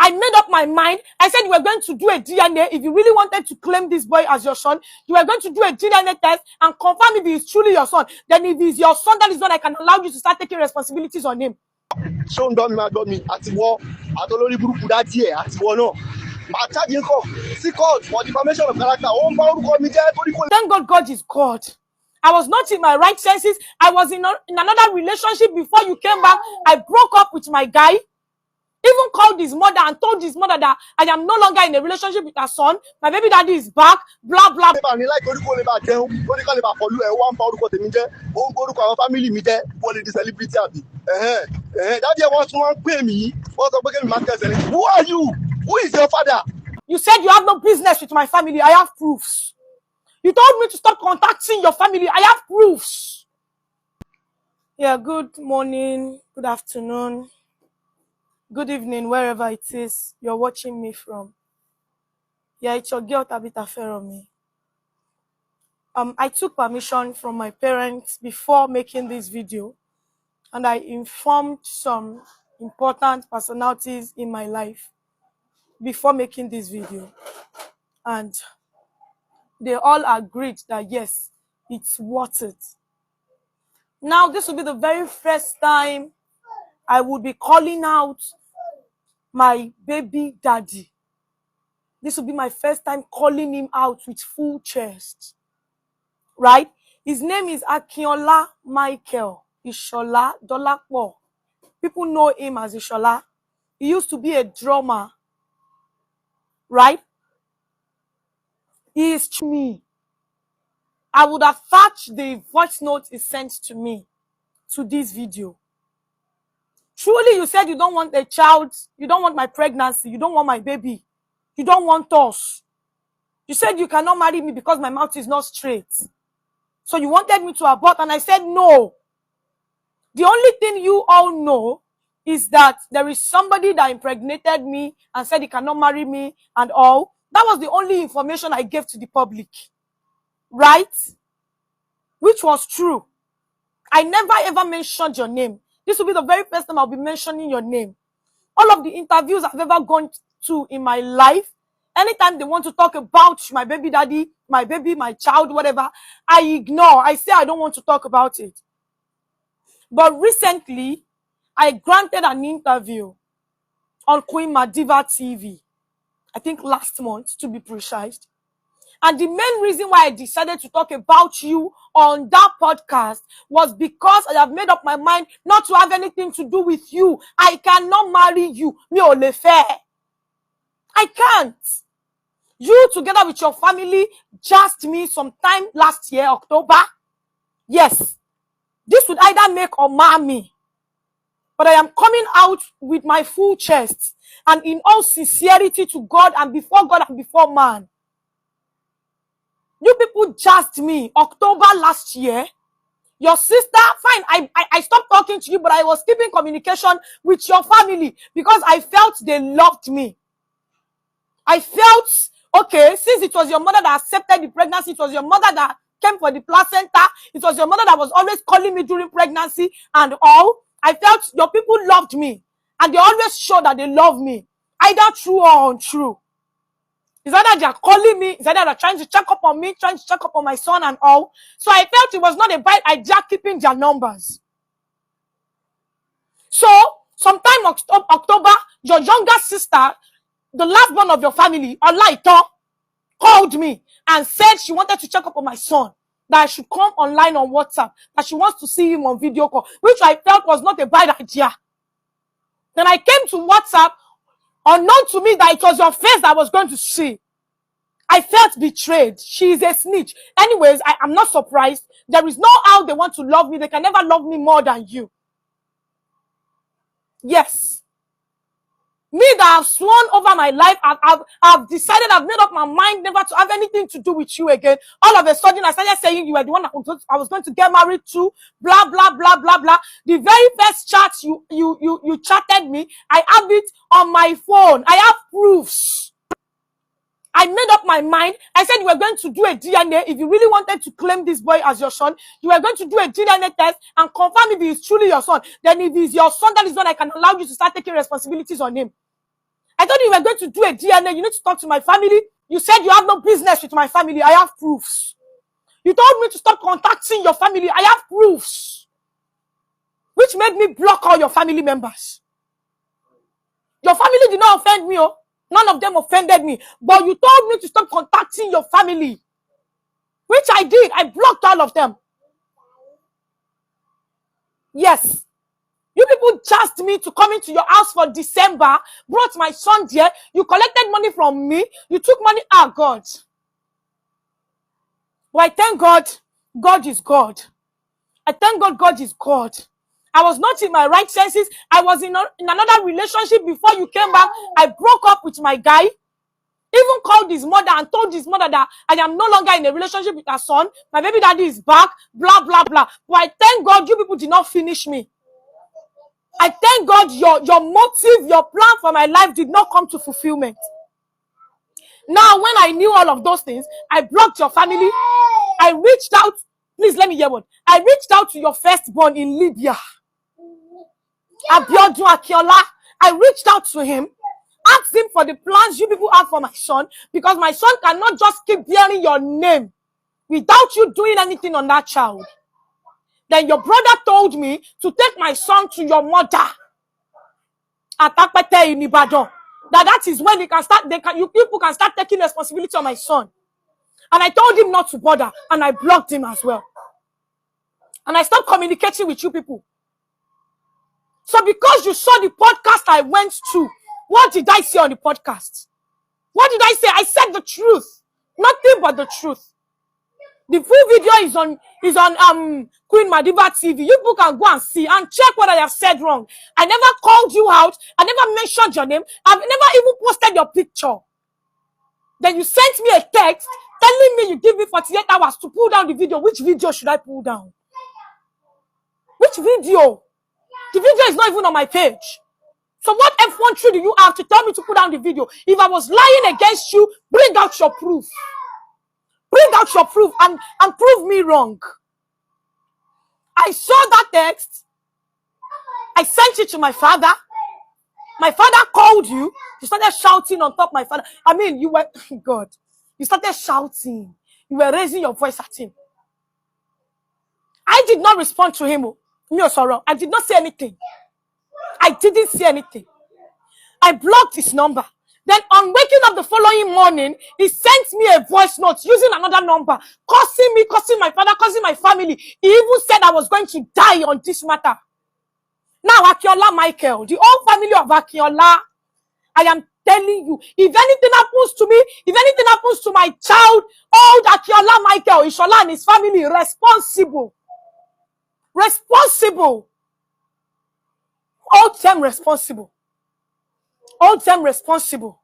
I made up my mind. I said you were going to do a DNA. If you really wanted to claim this boy as your son, you were going to do a DNA test and confirm if he is truly your son. Then if he's your son, that is when I can allow you to start taking responsibilities on him. Show me, at war, at all group that year, at war no. For defamation of character. Thank God, God is God. I was not in my right senses. I was in another relationship before you came back. I broke up with my guy. Even called his mother and told his mother that I am no longer in a relationship with her son. My baby daddy is back. Blah, blah. Who are you? Who is your father? You said you have no business with my family. I have proofs. You told me to stop contacting your family. I have proofs. Yeah, good morning, good afternoon, good evening, wherever it is you're watching me from. Yeah, it's your girl Tabitha Feranmi. I took permission from my parents before making this video, and I informed some important personalities in my life before making this video. And they all agreed that yes, it's worth it. Now, this will be the very first time I would be calling out my baby daddy. This will be my first time calling him out with full chest. Right? His name is Akinola Michael Ishola Dolapo. People know him as Ishola. He used to be a drummer. Right? He is me. I would attach the voice note he sent to me to this video. Truly, you said you don't want a child, you don't want my pregnancy, you don't want my baby, you don't want us. You said you cannot marry me because my mouth is not straight. So you wanted me to abort, and I said no. The only thing you all know is that there is somebody that impregnated me and said he cannot marry me and all. That was the only information I gave to the public. Right? Which was true. I never ever mentioned your name. This will be the very first time I'll be mentioning your name. All of the interviews I've ever gone to in my life, anytime they want to talk about my baby daddy, my baby, my child, whatever, I ignore. I say I don't want to talk about it. But recently, I granted an interview on Queen Madiva TV. I think last month, to be precise. And the main reason why I decided to talk about you on that podcast was because I have made up my mind not to have anything to do with you. I cannot marry you. Mi ò lè fẹ́. I can't. You, together with your family, just me sometime last year, October. Yes. This would either make or mar me. But I am coming out with my full chest and in all sincerity to God and before God and before man. You people just me October last year. Your sister, fine, I stopped talking to you, but I was keeping communication with your family because I felt they loved me. I felt, okay, since it was your mother that accepted the pregnancy, it was your mother that came for the placenta, it was your mother that was always calling me during pregnancy and all, I felt your people loved me. And they always show that they love me. Either true or untrue. It's either they're calling me, it's either they're trying to check up on me, trying to check up on my son and all. So I felt it was not a bad idea keeping their numbers. So, sometime October, your younger sister, the last born of your family, Olaito, called me and said she wanted to check up on my son. That I should come online on WhatsApp. That she wants to see him on video call. Which I felt was not a bad idea. Then I came to WhatsApp, unknown to me that it was your face that I was going to see. I felt betrayed. She is a snitch. Anyways, I'm not surprised. There is no how they want to love me. They can never love me more than you. Yes. Me that have sworn over my life, I've decided, I've made up my mind never to have anything to do with you again. All of a sudden, I started saying you were the one that I was going to get married to, blah, blah, blah, blah, blah. The very first chat you chatted me, I have it on my phone. I have proofs. I made up my mind. I said you were going to do a DNA. If you really wanted to claim this boy as your son, you were going to do a DNA test and confirm if he is truly your son. Then if he's your son, that is when I can allow you to start taking responsibilities on him. I thought you were going to do a DNA. You need to talk to my family. You said you have no business with my family. I have proofs. You told me to stop contacting your family. I have proofs. Which made me block all your family members. Your family did not offend me. Oh. None of them offended me. But you told me to stop contacting your family. Which I did. I blocked all of them. Yes. You people asked me to come into your house for December, brought my son there, you collected money from me, you took money, God. But I thank God, God is God. I thank God, God is God. I was not in my right senses. I was in another relationship before you came back. I broke up with my guy. Even called his mother and told his mother that I am no longer in a relationship with her son. My baby daddy is back, blah, blah, blah. But I thank God you people did not finish me. I thank God your motive, your plan for my life did not come to fulfillment. Now, when I knew all of those things, I blocked your family. I reached out. Please let me hear what. I reached out to your firstborn in Libya. Abiodun Akiola. I reached out to him, asked him for the plans you people have for my son, because my son cannot just keep bearing your name without you doing anything on that child. Then your brother told me to take my son to your mother at Apete in Ibadan. That is when you people can start taking responsibility on my son. And I told him not to bother, and I blocked him as well. And I stopped communicating with you people. So because you saw the podcast I went to, what did I say on the podcast? What did I say? I said the truth. Nothing but the truth. The full video is on Queen Madiba TV. You people can go and see and check what I have said wrong. I never called you out. I never mentioned your name. I've never even posted your picture. Then you sent me a text telling me you give me 48 hours to pull down the video. Which video should I pull down? Which video? The video is not even on my page. So what F1 truth do you have to tell me to pull down the video? If I was lying against you, bring out your proof. Bring out your proof and prove me wrong. I saw that text. I sent it to my father. My father called you. You started shouting on top of my father. I mean, you were, God, you started shouting. You were raising your voice at him. I did not respond to him. No, sorrow. I did not say anything. I didn't say anything. I blocked his number. Then on waking up the following morning, he sent me a voice note using another number, cursing me, cursing my father, cursing my family. He even said I was going to die on this matter. Now, Akiola Michael, the whole family of Akiola, I am telling you, if anything happens to me, if anything happens to my child, old Akiola Michael, Ishola and his family, responsible. Responsible. Hold them responsible. Hold them responsible.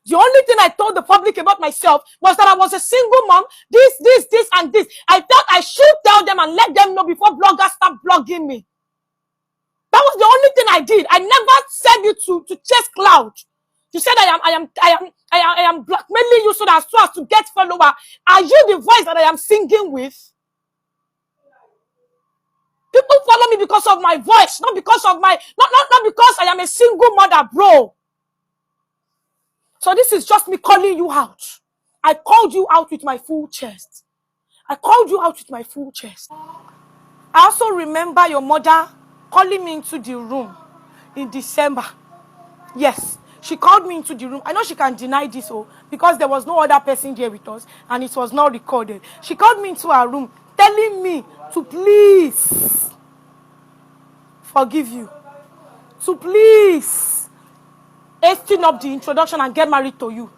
The only thing I told the public about myself was that I was a single mom, this, and this. I thought I should tell them and let them know before bloggers start blogging me. That was the only thing I did. I never said you to chase clout. You said I am blackmailing you so as to get follower. Are you the voice that I am singing with? People follow me because of my voice, not because of not because I am a single mother, bro. So this is just me calling you out. I called you out with my full chest. I called you out with my full chest. I also remember your mother calling me into the room in December. Yes, she called me into the room. I know she can deny this, because there was no other person here with us and it was not recorded. She called me into her room telling me to please forgive you. To please hasten up the introduction and get married to you.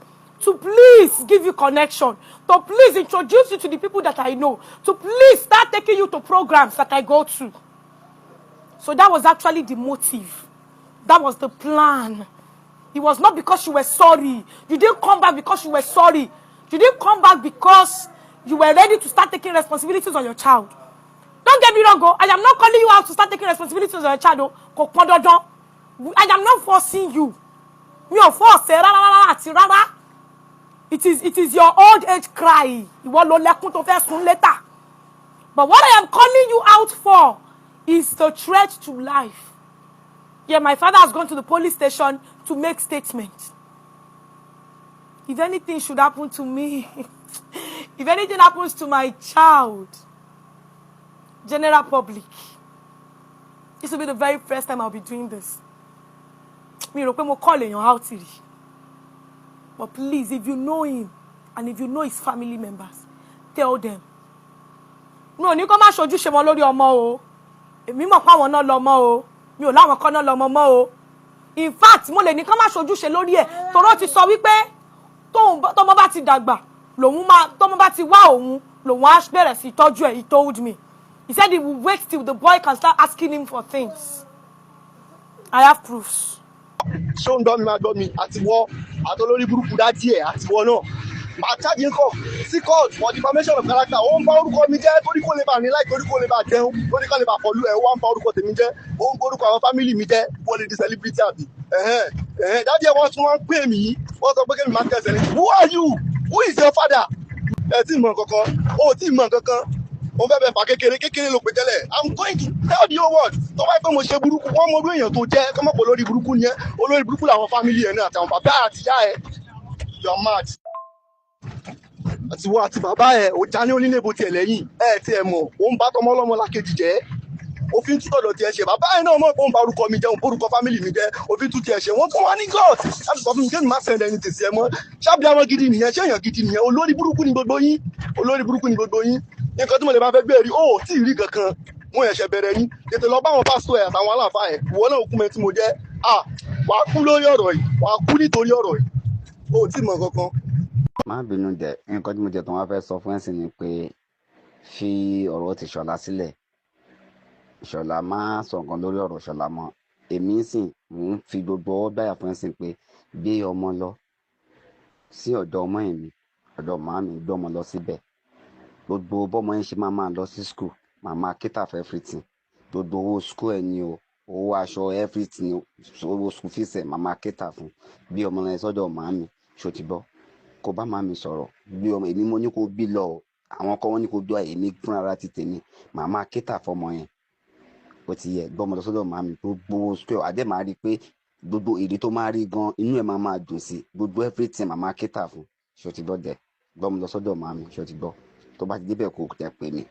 To please give you connection. To please introduce you to the people that I know. To please start taking you to programs that I go to. So that was actually the motive. That was the plan. It was not because you were sorry. You didn't come back because you were sorry. You didn't come back because you were ready to start taking responsibilities on your child. Don't get me wrong, I am not calling you out to start taking responsibilities on your child. I am not forcing you. It is your old age cry. But what I am calling you out for is the threat to life. Yeah, my father has gone to the police station to make statements. If anything should happen to me, if anything happens to my child, general public, this will be the very first time I'll be doing this. Mi rò pé mo call èèyàn out rí. But please, if you know him and if you know his family members, tell them. Mi ò ní kó má ṣojúṣe wọn lórí ọmọ o. Èmi mọ̀ pé àwọn náà lọ́mọ o. Mi ò láwọn kan náà lọ́mọ mọ́ o. In fact, mo lè ní kó má ṣojúṣe lórí ẹ̀. Toró ti sọ wípé tọ́mọ bá ti dàgbà, tọ́mọ bá ti wá òun, lòun á bẹ̀rẹ̀ sí tọ́jú ẹ̀. He told me. He said he will wait till the boy can start asking him for things. I have proofs. ṣó ń gbọ́ mi máa gbọ́ mi àtiwọ́ àtolórí burúkú dádì ẹ̀ àtiwọ́ náà máa charge kọ̀ sí court for defamation of character ó ń bá orúkọ mi jẹ́ torí kò lè bá ní láì torí kò lè bá jẹun torí kò lè bá pọ̀lú ẹ̀ ó wá ń bá orúkọ tèmi jẹ́ ó ń gbórúkọ àwọn family mi jẹ́ wọ́n lè di celebrity àbí dádì ẹ̀ wọ́n tún wọ́n ń pè mí wọ́n sọ pé kí ni máa tẹ̀sẹ̀ ní who are you who is your father ẹ̀ tí ì mọ̀ kankan ó tí ì mọ̀ kankan ó fẹ́ bẹ́ẹ̀ fà kékeré ló pè tẹ́lẹ̀ I'm going to tell the whole world tó bá yẹ pé mo ṣe burúkú wọ́n mọ orí èèyàn tó jẹ́ kọ́mọ́ pọ̀ lórí burúkú ni ẹ́ olórí burúkú làwọn family ẹ̀ náà àtàwọn bàbá àtìyá ẹ̀ you're mad àtiwọ́ àti bàbá ẹ̀ ò já ní onílé ibo tiẹ̀ lẹ́yìn ẹ̀ tí ẹ̀ mọ̀ ó ń bá tọmọ ọlọ́mọ lákejì jẹ́ òfin tún tọ̀dọ̀ tiẹ̀ ṣe bàbá ẹ̀ náà mọ̀ pé ó ń ba orúkọ mi jẹ́ òun borúkọ family mi jẹ́ òfin tún tiẹ̀ ṣe wọ́n tún wá ní god láti sọ fún mi kéèmí má send ẹni tèsí ẹ mọ́ ṣáàbí àwọn gidi nìyẹn ṣé èèyàn gidi nìyẹn olórí burúkú ni gbogbo yín olórí burúkú ni gbogbo yín nǹkan tí mo lè máa fẹ́ gbé rí ó tí ì rí kankan mo ẹ̀ṣẹ̀ bẹ̀rẹ̀ ní tètè lọ bá àwọn pásítọ̀ ẹ̀ àtàwọn aláàfáà ẹ̀ ìwọ náà kú mẹ́ tí mo jẹ́ wà á kú lórí ọ̀rọ̀ yìí wà á kú nítorí ọ̀rọ̀ yìí ó tí ì mọ̀ kankan. má bínú jẹ nǹkan tí mo jẹ tó wá fẹ́ sọ fún ẹ̀sìn ni pé fi ọ̀rọ̀ ti ṣọlá sílẹ̀ ṣọlá má sọ nǹkan lórí ọ̀rọ̀ ṣọlá mọ́ èmi sìn mò ń fi gbogbo ọwọ́ báyà fún ẹ̀sìn pé gbé ọmọ lọ sí ọ̀dọ̀ ọmọ ẹ̀mí ọ̀dọ̀ màámi gbé ọmọ lọ síbẹ̀ gbogbo bọ́mọ yẹn ṣe máa lọ sí school màmá cater for everything gbogbo owó school ẹ̀ ni o owó aṣọ everything owó school fees ẹ̀ màmá cater fún bí ọmọ yẹn sọ́dọ̀ màámi ṣó ti bọ́ kó bá màámi sọ̀rọ̀ bí ọmọ èmi mo ní kó bí lọ o àwọn kan wọn ní kó gbọ́ èmi fúnra ara ti tèmi màmá cater fọmọ yẹn ó ti yẹ gbọ́mọ lọ sọ́dọ̀ màámi gbogbo school àdé máa rí i pé gbogbo èrè tó máa rí gan inú ẹ̀ máa dùn sí gbogbo everything màmá cater fún ṣó ti gbọ́ dẹ̀ gbọ́mọ lọ sọ́dọ̀ màámi ṣó ti gbọ́ tó bá ti débẹ̀ kó tẹ̀ pé mi.